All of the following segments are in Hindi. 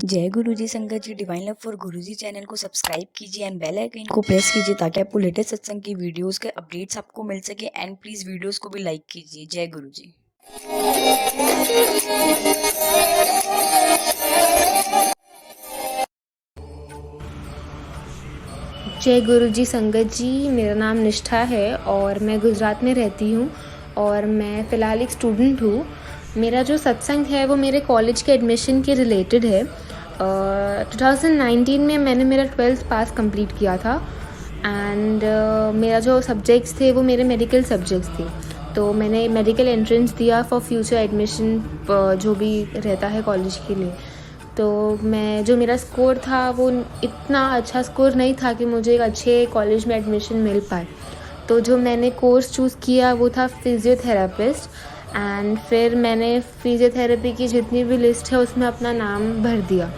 जय गुरुजी संगत जी। Divine love for Guruji channel को सब्सक्राइब कीजिए एंड बेल आइकन को प्रेस कीजिए ताकि आपको लेटेस्ट सत्संग की वीडियोस के अपडेट्स आपको मिल सके। एंड प्लीज वीडियोस को भी लाइक कीजिए। जय गुरुजी। जय गुरुजी संगत जी। मेरा नाम निष्ठा है और मैं गुजरात में रहती हूँ और मैं फ़िलहाल एक स्टूडेंट हूँ। मेरा जो सत्संग है वो मेरे कॉलेज के एडमिशन के रिलेटेड है। 2019 में मैंने मेरा 12th पास कंप्लीट किया था एंड मेरा जो सब्जेक्ट्स थे वो मेरे मेडिकल सब्जेक्ट्स थे। तो मैंने मेडिकल एंट्रेंस दिया फॉर फ्यूचर एडमिशन जो भी रहता है कॉलेज के लिए। तो मैं जो मेरा स्कोर था वो इतना अच्छा स्कोर नहीं था कि मुझे एक अच्छे कॉलेज में एडमिशन मिल पाए। तो जो मैंने कोर्स चूज़ किया वो था फिज़ियोथेरेपिस्ट एंड फिर मैंने फिज़ियोथेरेपी की जितनी भी लिस्ट है उसमें अपना नाम भर दिया।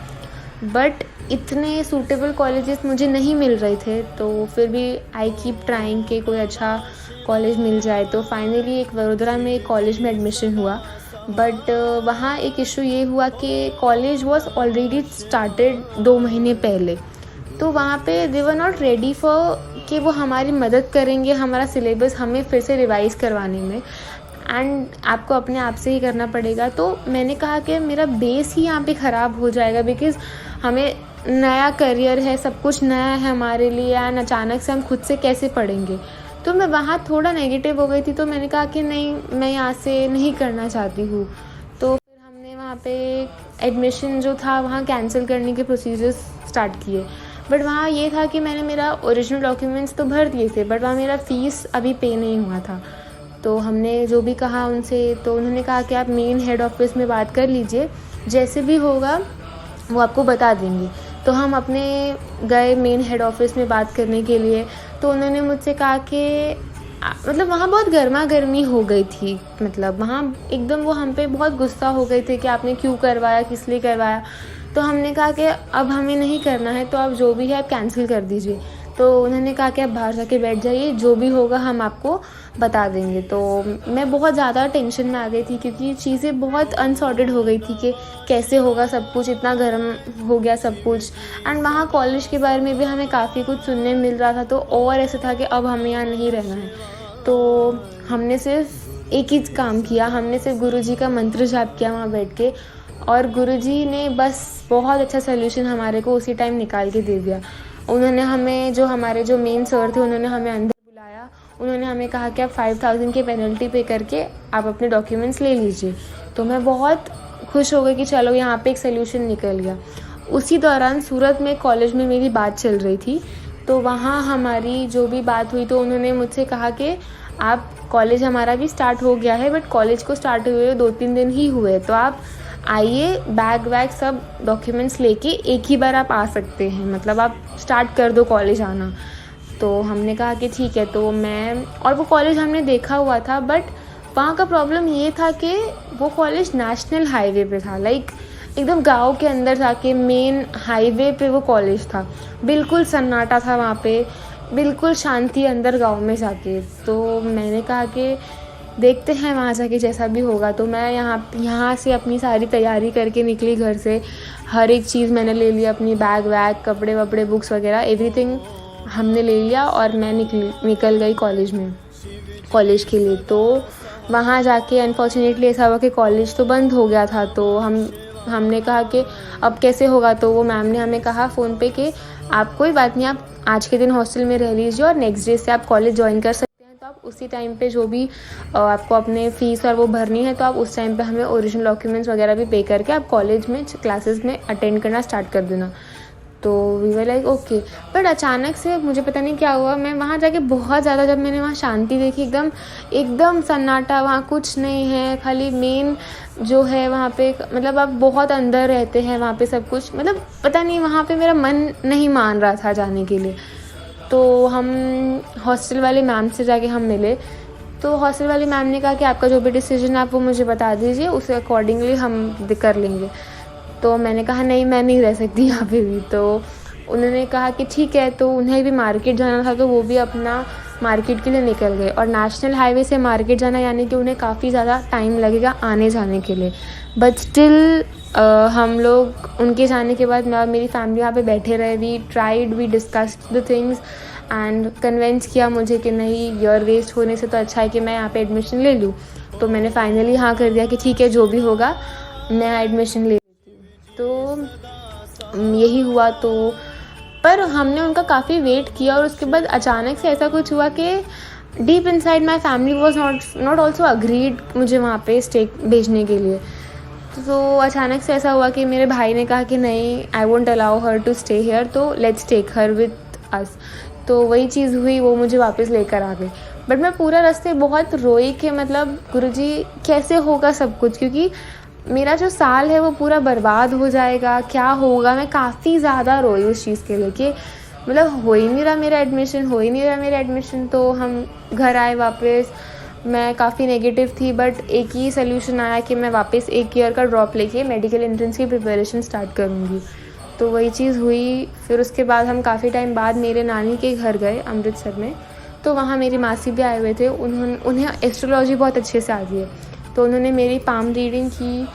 बट इतने सूटेबल कॉलेजेस मुझे नहीं मिल रहे थे, तो फिर भी आई कीप ट्राइंग कि कोई अच्छा कॉलेज मिल जाए। तो फाइनली एक वडोदरा में एक कॉलेज में एडमिशन हुआ। बट वहाँ एक इशू ये हुआ कि कॉलेज वॉज ऑलरेडी स्टार्टेड 2 महीने पहले। तो वहाँ पे दे वर नॉट रेडी फॉर कि वो हमारी मदद करेंगे हमारा सिलेबस हमें फिर से रिवाइज़ करवाने में, एंड आपको अपने आप से ही करना पड़ेगा। तो मैंने कहा कि मेरा बेस ही यहाँ पे ख़राब हो जाएगा, बिकॉज़ हमें नया करियर है, सब कुछ नया है हमारे लिए एंड अचानक से हम खुद से कैसे पढ़ेंगे। तो मैं वहाँ थोड़ा नेगेटिव हो गई थी। तो मैंने कहा कि नहीं, मैं यहाँ से नहीं करना चाहती हूँ। तो फिर हमने वहाँ पे एडमिशन जो था वहाँ कैंसिल करने के प्रोसीजर्स स्टार्ट किए। बट वहाँ ये था कि मैंने मेरा ओरिजिनल डॉक्यूमेंट्स तो भर दिए थे, बट वहाँ मेरा फ़ीस अभी पे नहीं हुआ था। तो हमने जो भी कहा उनसे, तो उन्होंने कहा कि आप मेन हेड ऑफ़िस में बात कर लीजिए, जैसे भी होगा वो आपको बता देंगे। तो हम अपने गए मेन हेड ऑफ़िस में बात करने के लिए। तो उन्होंने मुझसे कहा कि मतलब वहाँ बहुत गर्मा गर्मी हो गई थी। मतलब वहाँ एकदम वो हम पे बहुत गुस्सा हो गए थे कि आपने क्यों करवाया, किस लिए करवाया। तो हमने कहा कि अब हमें नहीं करना है, तो आप जो भी है आप कैंसिल कर दीजिए। तो उन्होंने कहा कि आप बाहर जाके बैठ जाइए, जो भी होगा हम आपको बता देंगे। तो मैं बहुत ज़्यादा टेंशन में आ गई थी क्योंकि चीज़ें बहुत अनसॉर्टेड हो गई थी कि कैसे होगा सब कुछ, इतना गर्म हो गया सब कुछ। एंड वहाँ कॉलेज के बारे में भी हमें काफ़ी कुछ सुनने मिल रहा था। तो और ऐसा था कि अब हमें यहाँ नहीं रहना है। तो हमने सिर्फ एक ही काम किया, हमने सिर्फ गुरुजी का मंत्र जाप किया वहाँ बैठ के, और गुरुजी ने बस बहुत अच्छा सल्यूशन हमारे को उसी टाइम निकाल के दे दिया। उन्होंने हमें, जो हमारे जो मेन सर थे, उन्होंने हमें अंदर बुलाया। उन्होंने हमें कहा कि आप 5000 की पेनल्टी पे करके आप अपने डॉक्यूमेंट्स ले लीजिए। तो मैं बहुत खुश हो गई कि चलो यहाँ पे एक सल्यूशन निकल गया। उसी दौरान सूरत में कॉलेज में मेरी बात चल रही थी। तो वहाँ हमारी जो भी बात हुई, तो उन्होंने मुझसे कहा कि आप, कॉलेज हमारा भी स्टार्ट हो गया है, बट कॉलेज को स्टार्ट हुए 2-3 दिन ही हुए, तो आप आइए, बैग वैग सब डॉक्यूमेंट्स लेके एक ही बार आप आ सकते हैं, मतलब आप स्टार्ट कर दो कॉलेज आना। तो हमने कहा कि ठीक है। तो मैं, और वो कॉलेज हमने देखा हुआ था, बट वहाँ का प्रॉब्लम ये था कि वो कॉलेज नेशनल हाईवे पे था, लाइक एकदम गांव के अंदर जाके मेन हाईवे पे वो कॉलेज था। बिल्कुल सन्नाटा था वहाँ पे, बिल्कुल शांति अंदर गांव में जाके। तो मैंने कहा कि देखते हैं वहाँ जाके जैसा भी होगा। तो मैं यहाँ से अपनी सारी तैयारी करके निकली घर से। हर एक चीज़ मैंने ले लिया, अपनी बैग वैग, कपड़े वपड़े, बुक्स वगैरह, एवरीथिंग हमने ले लिया और मैं निकल गई कॉलेज के लिए। तो वहाँ जाके अनफॉर्चुनेटली ऐसा हुआ कि कॉलेज तो बंद हो गया था। तो हमने कहा कि अब कैसे होगा। तो वो मैम ने हमें कहा फ़ोन पे कि आप कोई बात नहीं, आप आज के दिन हॉस्टल में रह लीजिए और नेक्स्ट डे से आप कॉलेज ज्वाइन कर सकते हैं। तो आप उसी टाइम पे जो भी आपको अपने फ़ीस और वो भरनी है, तो आप उस टाइम पे हमें ओरिजिनल डॉक्यूमेंट्स वगैरह भी पे करके आप कॉलेज में क्लासेस में अटेंड करना स्टार्ट कर देना। तो we were like okay. But अचानक से मुझे पता नहीं क्या हुआ, मैं वहाँ जाके बहुत ज़्यादा, जब मैंने वहाँ शांति देखी, एकदम सन्नाटा, वहाँ कुछ नहीं है, खाली मेन जो है वहाँ पे, मतलब आप बहुत अंदर रहते हैं वहाँ पे सब कुछ, मतलब पता नहीं, वहाँ पे मेरा मन नहीं मान रहा था जाने के लिए। तो हम हॉस्टल वाले मैम से जाके हम मिले। तो हॉस्टल वाली मैम ने कहा कि आपका जो भी डिसीजन है आप वो मुझे बता दीजिए, उसे अकॉर्डिंगली हम कर लेंगे। तो मैंने कहा नहीं, मैं नहीं रह सकती यहाँ पे भी। तो उन्होंने कहा कि ठीक है, तो उन्हें भी मार्केट जाना था तो वो भी अपना मार्केट के लिए निकल गए। और नेशनल हाईवे से मार्केट जाना यानी कि उन्हें काफ़ी ज़्यादा टाइम लगेगा आने जाने के लिए। बट स्टिल हम लोग उनके जाने के बाद मैं और मेरी फैमिली यहाँ पे बैठे रहे। We discussed the things and convince किया मुझे कि नहीं, ईयर वेस्ट होने से तो अच्छा है कि मैं यहाँ पे एडमिशन ले लूँ। तो मैंने फाइनली हाँ कर दिया कि ठीक है, जो भी होगा मैं यहाँ एडमिशन ले लेती हूँ। तो यही हुआ। तो पर हमने उनका काफ़ी वेट किया और उसके बाद अचानक से ऐसा कुछ हुआ कि deep inside my family was not also agreed मुझे वहाँ पे स्टे भेजने के लिए। तो अचानक से ऐसा हुआ कि मेरे भाई ने कहा कि नहीं, I won't allow her to stay here, तो let's take her with us. तो वही चीज़ हुई, वो मुझे वापस लेकर आ गई। बट मैं पूरा रास्ते बहुत रोई कि मतलब गुरुजी कैसे होगा सब कुछ, क्योंकि मेरा जो साल है वो पूरा बर्बाद हो जाएगा, क्या होगा। मैं काफ़ी ज़्यादा रोई उस चीज़ के लिए कि मतलब हो ही नहीं रहा मेरा एडमिशन। तो हम घर आए वापस। मैं काफ़ी नेगेटिव थी, बट एक ही सल्यूशन आया कि मैं वापस 1 ईयर का ड्रॉप लेके मेडिकल एंट्रेंस की प्रिपरेशन स्टार्ट करूँगी। तो वही चीज़ हुई। फिर उसके बाद हम काफ़ी टाइम बाद मेरे नानी के घर गए अमृतसर में। तो वहाँ मेरी मासी भी आए हुए थे। उन्हें एस्ट्रोलॉजी बहुत अच्छे से आती है। तो उन्होंने मेरी पाम रीडिंग की।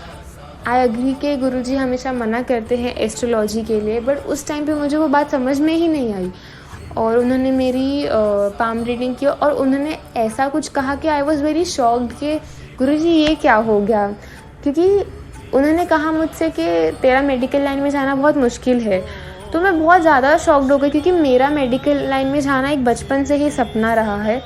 आई एग्री कि गुरुजी हमेशा मना करते हैं एस्ट्रोलॉजी के लिए, बट उस टाइम पे मुझे वो बात समझ में ही नहीं आई। और उन्होंने मेरी पाम रीडिंग की और उन्होंने ऐसा कुछ कहा कि आई वॉज़ वेरी शॉक्ड कि गुरुजी ये क्या हो गया। क्योंकि उन्होंने कहा मुझसे कि तेरा मेडिकल लाइन में जाना बहुत मुश्किल है। तो मैं बहुत ज़्यादा शॉक्ड हो गई, क्योंकि मेरा मेडिकल लाइन में जाना एक बचपन से ही सपना रहा है।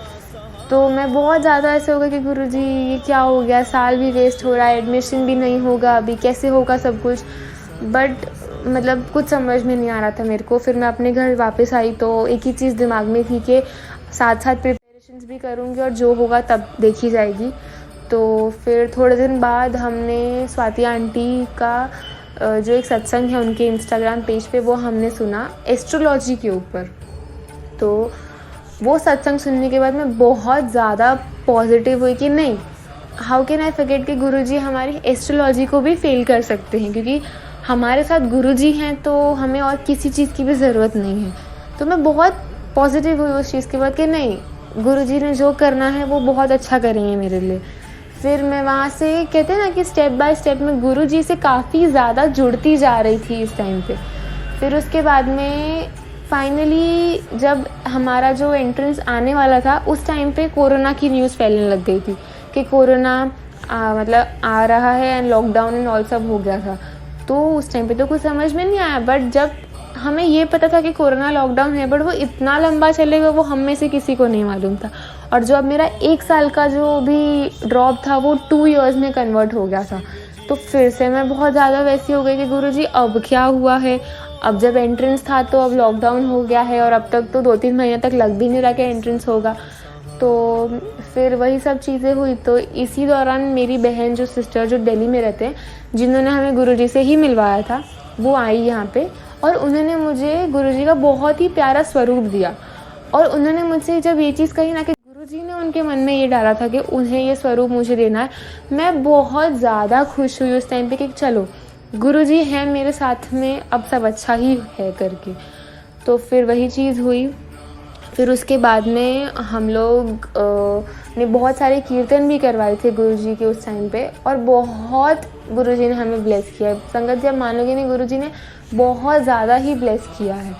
तो मैं बहुत ज़्यादा ऐसे हो गई कि गुरुजी ये क्या हो गया, साल भी वेस्ट हो रहा है, एडमिशन भी नहीं होगा, अभी कैसे होगा सब कुछ। बट मतलब कुछ समझ में नहीं आ रहा था मेरे को। फिर मैं अपने घर वापस आई तो एक ही चीज़ दिमाग में थी कि साथ साथ प्रिपरेशंस भी करूँगी और जो होगा तब देखी जाएगी। तो फिर थोड़े दिन बाद हमने स्वाति आंटी का जो एक सत्संग है उनके इंस्टाग्राम पेज पे, वो हमने सुना एस्ट्रोलॉजी के ऊपर। तो वो सत्संग सुनने के बाद मैं बहुत ज़्यादा पॉजिटिव हुई कि नहीं, हाउ कैन आई फॉरगेट कि गुरुजी हमारी एस्ट्रोलॉजी को भी फेल कर सकते हैं, क्योंकि हमारे साथ गुरुजी हैं तो हमें और किसी चीज़ की भी ज़रूरत नहीं है। तो मैं बहुत पॉजिटिव हुई उस चीज़ के बाद कि नहीं, गुरुजी ने जो करना है वो बहुत अच्छा करेंगे मेरे लिए। फिर मैं वहाँ से कहते हैं ना कि स्टेप बाय स्टेप मैं गुरुजी से काफ़ी ज़्यादा जुड़ती जा रही थी इस टाइम पे। फिर उसके बाद में फाइनली जब हमारा जो एंट्रेंस आने वाला था उस टाइम पे कोरोना की न्यूज़ फैलने लग गई थी कि कोरोना मतलब आ रहा है एंड लॉकडाउन एंड ऑल सब हो गया था। तो उस टाइम पे तो कुछ समझ में नहीं आया, बट जब हमें ये पता था कि कोरोना लॉकडाउन है, बट वो इतना लंबा चलेगा वो हम में से किसी को नहीं मालूम था। और जो अब मेरा 1 साल का जो भी ड्रॉप था वो 2 इयर्स में कन्वर्ट हो गया था। तो फिर से मैं बहुत ज़्यादा वैसी हो गई कि गुरुजी अब क्या हुआ है। अब जब एंट्रेंस था तो अब लॉकडाउन हो गया है और अब तक तो 2-3 महीने तक लग भी नहीं रहा कि एंट्रेंस होगा। तो फिर वही सब चीज़ें हुई। तो इसी दौरान मेरी बहन जो सिस्टर जो दिल्ली में रहते हैं, जिन्होंने हमें गुरुजी से ही मिलवाया था, वो आई यहाँ पे और उन्होंने मुझे गुरुजी का बहुत ही प्यारा स्वरूप दिया। और उन्होंने मुझसे जब ये चीज़ कही ना कि गुरुजी ने उनके मन में ये डाला था कि उन्हें ये स्वरूप मुझे देना है, मैं बहुत ज़्यादा खुश हुई उस टाइम पे कि चलो गुरुजी हैं मेरे साथ में, अब सब अच्छा ही है करके। तो फिर वही चीज़ हुई। फिर उसके बाद में हम लोग ने बहुत सारे कीर्तन भी करवाए थे गुरुजी के उस टाइम पे और बहुत गुरुजी ने हमें ब्लेस किया। संगत जब मानोगे नहीं, गुरुजी ने बहुत ज़्यादा ही ब्लेस किया है।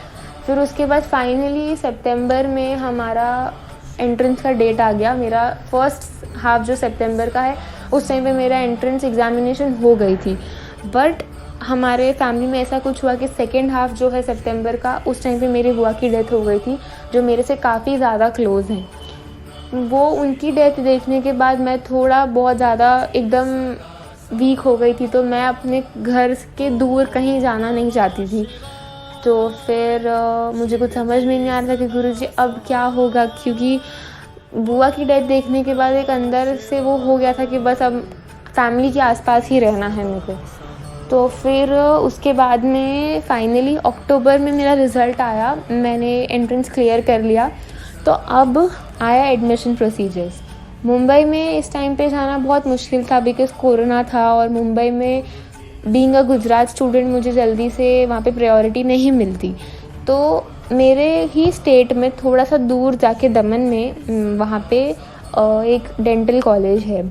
फिर उसके बाद फाइनली सितंबर में हमारा एंट्रेंस का डेट आ गया। मेरा फर्स्ट हाफ जो सितंबर का है उस टाइम पे मेरा एंट्रेंस एग्जामिनेशन हो गई थी। बट हमारे फैमिली में ऐसा कुछ हुआ कि सेकेंड हाफ जो है सितंबर का, उस टाइम पे मेरी बुआ की डेथ हो गई थी जो मेरे से काफ़ी ज़्यादा क्लोज़ हैं। वो उनकी डेथ देखने के बाद मैं थोड़ा बहुत ज़्यादा एकदम वीक हो गई थी। तो मैं अपने घर के दूर कहीं जाना नहीं चाहती थी। तो फिर मुझे कुछ समझ में नहीं आ रहा था कि गुरुजी अब क्या होगा, क्योंकि बुआ की डेथ देखने के बाद एक अंदर से वो हो गया था कि बस अब फैमिली के आसपास ही रहना है मेरे को। तो फिर उसके बाद में फाइनली अक्टूबर में मेरा रिज़ल्ट आया, मैंने एंट्रेंस क्लियर कर लिया। तो अब आया एडमिशन प्रोसीजर्स। मुंबई में इस टाइम पे जाना बहुत मुश्किल था बिकॉज़ कोरोना था और मुंबई में बीइंग अ गुजरात स्टूडेंट मुझे जल्दी से वहाँ पे प्रायोरिटी नहीं मिलती। तो मेरे ही स्टेट में थोड़ा सा दूर जाके दमन में वहाँ पे एक डेंटल कॉलेज है,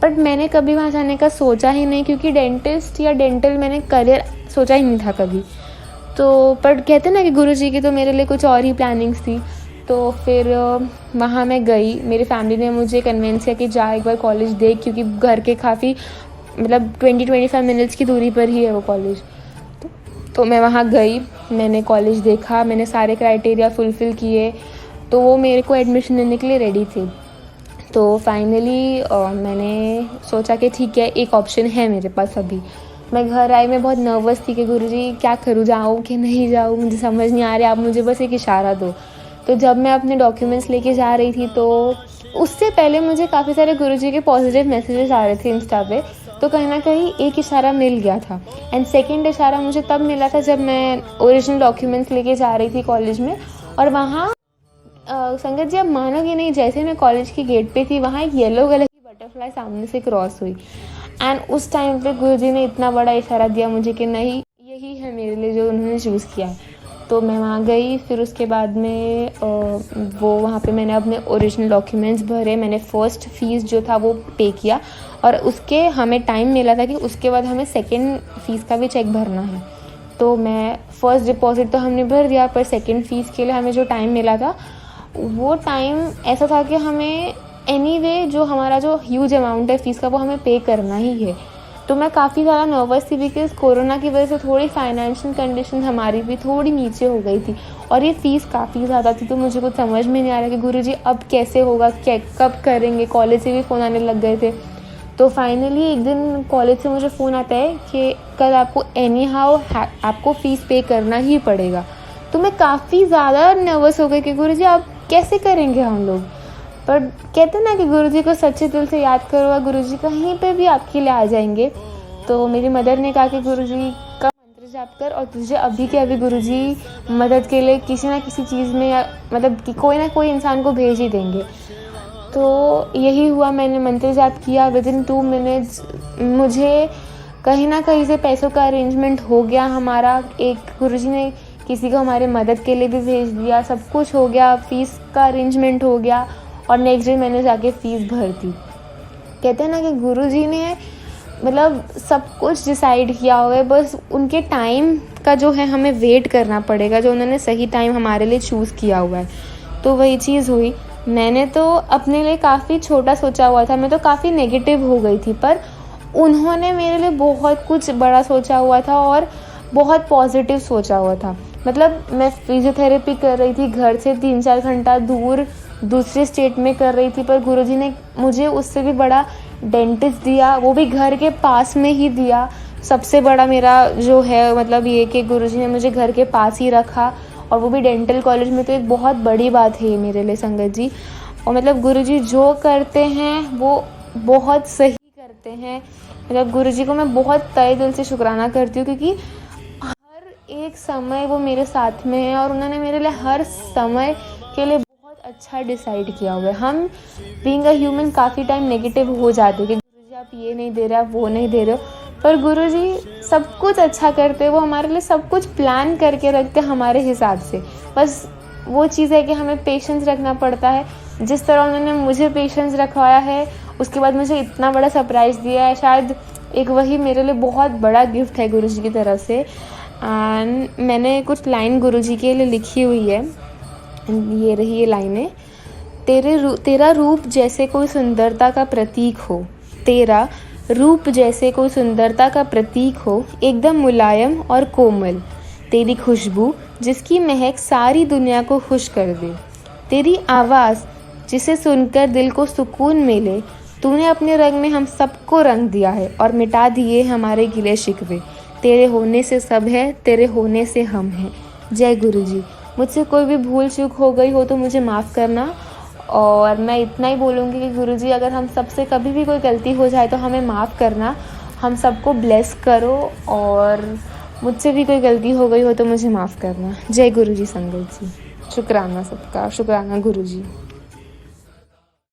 बट मैंने कभी वहाँ जाने का सोचा ही नहीं, क्योंकि डेंटिस्ट या डेंटल मैंने करियर सोचा ही नहीं था कभी। तो पर कहते ना कि गुरुजी की तो मेरे लिए कुछ और ही प्लानिंग्स थी। तो फिर वहाँ मैं गई, मेरी फैमिली ने मुझे कन्विंस किया कि जा एक बार कॉलेज देख, क्योंकि घर के काफ़ी मतलब 20-25 मिनट्स की दूरी पर ही है वो कॉलेज। तो मैं वहाँ गई, मैंने कॉलेज देखा, मैंने सारे क्राइटेरिया फुलफ़िल किए, तो वो मेरे को एडमिशन लेने के लिए रेडी थे। तो फाइनली मैंने सोचा कि ठीक है, एक ऑप्शन है मेरे पास अभी। मैं घर आई, मैं बहुत नर्वस थी कि गुरुजी क्या करूँ, जाऊँ कि नहीं जाऊँ, मुझे समझ नहीं आ रहा, आप मुझे बस एक इशारा दो। तो जब मैं अपने डॉक्यूमेंट्स लेके जा रही थी, तो उससे पहले मुझे काफ़ी सारे गुरुजी के पॉजिटिव मैसेजेस आ रहे थे इंस्टा पे, तो कहीं ना कहीं एक इशारा मिल गया था। एंड सेकेंड इशारा मुझे तब मिला था जब मैं ओरिजिनल डॉक्यूमेंट्स लेके जा रही थी कॉलेज में, और वहाँ संगत जी आप मानोगे नहीं, जैसे मैं कॉलेज की गेट पे थी, वहाँ एक येलो कलर की बटरफ्लाई सामने से क्रॉस हुई। एंड उस टाइम पे गुरुजी ने इतना बड़ा इशारा दिया मुझे कि नहीं, यही है मेरे लिए जो उन्होंने चूज़ किया है। तो मैं वहाँ गई, फिर उसके बाद में वो वहाँ पे मैंने अपने ओरिजिनल डॉक्यूमेंट्स भरे, मैंने फ़र्स्ट फ़ीस जो था वो पे किया, और उसके हमें टाइम मिला था कि उसके बाद हमें सेकेंड फ़ीस का भी चेक भरना है। तो मैं फ़र्स्ट डिपॉज़िट तो हमने भर दिया, पर सेकेंड फ़ीस के लिए हमें जो टाइम मिला था, वो टाइम ऐसा था कि हमें एनीवे जो हमारा जो ह्यूज अमाउंट है फ़ीस का, वो हमें पे करना ही है। तो मैं काफ़ी ज़्यादा नर्वस थी, बिकॉज़ कोरोना की वजह से थोड़ी फाइनेंशियल कंडीशन हमारी भी थोड़ी नीचे हो गई थी, और ये फ़ीस काफ़ी ज़्यादा थी। तो मुझे कुछ समझ में नहीं आ रहा कि गुरुजी अब कैसे होगा, क्या कब करेंगे। कॉलेज से भी फ़ोन आने लग गए थे। तो फाइनली एक दिन कॉलेज से मुझे फ़ोन आता है कि कल आपको एनी हाउ आपको फ़ीस पे करना ही पड़ेगा। तो मैं काफ़ी ज़्यादा नर्वस हो गई कि गुरुजी अब कैसे करेंगे हम लोग। पर कहते हैं ना कि गुरुजी को सच्चे दिल से याद करो और गुरुजी कहीं पे भी आपके लिए आ जाएंगे। तो मेरी मदर ने कहा कि गुरुजी का मंत्र जाप कर, और तुझे अभी के अभी गुरुजी मदद के लिए किसी ना किसी चीज़ में, या मतलब कि कोई ना कोई इंसान को भेज ही देंगे। तो यही हुआ, मैंने मंत्र जाप किया। विदिन 2 मिनट्स मुझे कहीं ना कहीं से पैसों का अरेंजमेंट हो गया हमारा। एक गुरुजी ने किसी को हमारे मदद के लिए भी भेज दिया, सब कुछ हो गया, फ़ीस का अरेंजमेंट हो गया, और नेक्स्ट डे मैंने जाके फ़ीस भर दी। कहते हैं ना कि गुरुजी ने मतलब सब कुछ डिसाइड किया हुआ है, बस उनके टाइम का जो है हमें वेट करना पड़ेगा, जो उन्होंने सही टाइम हमारे लिए चूज़ किया हुआ है। तो वही चीज़ हुई। मैंने तो अपने लिए काफ़ी छोटा सोचा हुआ था, मैं तो काफ़ी नेगेटिव हो गई थी, पर उन्होंने मेरे लिए बहुत कुछ बड़ा सोचा हुआ था और बहुत पॉजिटिव सोचा हुआ था। मतलब मैं फिजियोथेरेपी कर रही थी, घर से 3-4 घंटा दूर दूसरे स्टेट में कर रही थी, पर गुरुजी ने मुझे उससे भी बड़ा डेंटिस्ट दिया, वो भी घर के पास में ही दिया। सबसे बड़ा मेरा जो है मतलब ये कि गुरुजी ने मुझे घर के पास ही रखा, और वो भी डेंटल कॉलेज में। तो एक बहुत बड़ी बात है ये मेरे लिए संगत जी। और मतलब गुरुजी जो करते हैं वो बहुत सही करते हैं। मतलब गुरुजी को मैं बहुत तहे दिल से शुक्राना करती हूँ, क्योंकि हर एक समय वो मेरे साथ में है, और उन्होंने मेरे लिए हर समय के लिए बहुत अच्छा डिसाइड किया हुआ है। हम बीइंग अ ह्यूमन काफ़ी टाइम नेगेटिव हो जाते हैं कि गुरुजी आप ये नहीं दे रहे, आप वो नहीं दे रहे हो, पर गुरुजी सब कुछ अच्छा करते हैं। वो हमारे लिए सब कुछ प्लान करके रखते हैं हमारे हिसाब से। बस वो चीज़ है कि हमें पेशेंस रखना पड़ता है। जिस तरह उन्होंने मुझे पेशेंस रखवाया है, उसके बाद मुझे इतना बड़ा सरप्राइज़ दिया है, शायद एक वही मेरे लिए बहुत बड़ा गिफ्ट है गुरुजी की तरफ से। एंड मैंने कुछ लाइन गुरुजी के लिए लिखी हुई है, ये रही ये लाइनें। तेरा रूप जैसे कोई सुंदरता का प्रतीक हो, तेरा रूप जैसे कोई सुंदरता का प्रतीक हो, एकदम मुलायम और कोमल। तेरी खुशबू जिसकी महक सारी दुनिया को खुश कर दे, तेरी आवाज़ जिसे सुनकर दिल को सुकून मिले। तूने अपने रंग में हम सबको रंग दिया है और मिटा दिए हमारे गिले शिकवे। तेरे होने से सब है, तेरे होने से हम हैं। जय गुरुजी। मुझसे कोई भी भूल चूक हो गई हो तो मुझे माफ़ करना, और मैं इतना ही बोलूँगी कि गुरुजी अगर हम सबसे कभी भी कोई गलती हो जाए तो हमें माफ़ करना, हम सबको ब्लेस करो, और मुझसे भी कोई गलती हो गई हो तो मुझे माफ़ करना। जय गुरुजी संगत जी। शुक्राना सबका, शुक्राना गुरुजी।